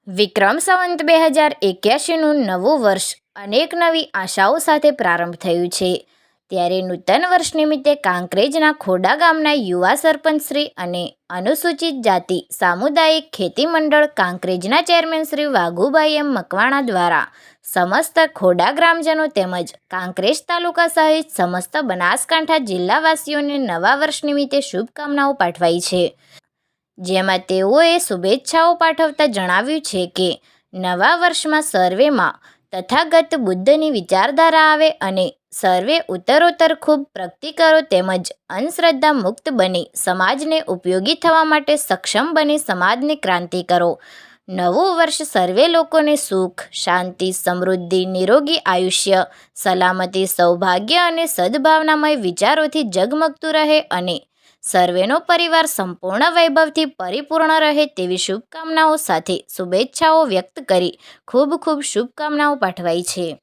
વિક્રમ સંવત 2081નું નવું વર્ષ અનેક નવી આશાઓ સાથે પ્રારંભ થયું છે. ત્યારે નૂતન વર્ષ નિમિત્તે કાંકરેજના ખોડા ગામના યુવા સરપંચ શ્રી અને અનુસૂચિત જાતિ સામુદાયિક ખેતી મંડળ કાંકરેજના ચેરમેન શ્રી વાઘુભાઈ એમ મકવાણા દ્વારા સમસ્ત ખોડા ગ્રામજનો તેમજ કાંકરેજ તાલુકા સહિત સમસ્ત બનાસકાંઠા જિલ્લાવાસીઓને નવા વર્ષ નિમિત્તે શુભકામનાઓ પાઠવાઈ છે. જેમાં તેઓએ શુભેચ્છાઓ પાઠવતા જણાવ્યું છે કે નવા વર્ષમાં સર્વેમાં તથાગત બુદ્ધની વિચારધારા આવે અને સર્વે ઉત્તરોત્તર ખૂબ પ્રગતિ કરો તેમજ અંધશ્રદ્ધા મુક્ત બની સમાજને ઉપયોગી થવા માટે સક્ષમ બની સમાજની ક્રાંતિ કરો. નવું વર્ષ સર્વે લોકોને સુખ, શાંતિ, સમૃદ્ધિ, નિરોગી આયુષ્ય, સલામતી, સૌભાગ્ય અને સદભાવનામય વિચારોથી જગમગતું રહે અને સર્વેનો પરિવાર સંપૂર્ણ વૈભવથી પરિપૂર્ણ રહે તેવી શુભકામનાઓ સાથે શુભેચ્છાઓ વ્યક્ત કરી ખૂબ ખૂબ શુભકામનાઓ પાઠવાઈ છે.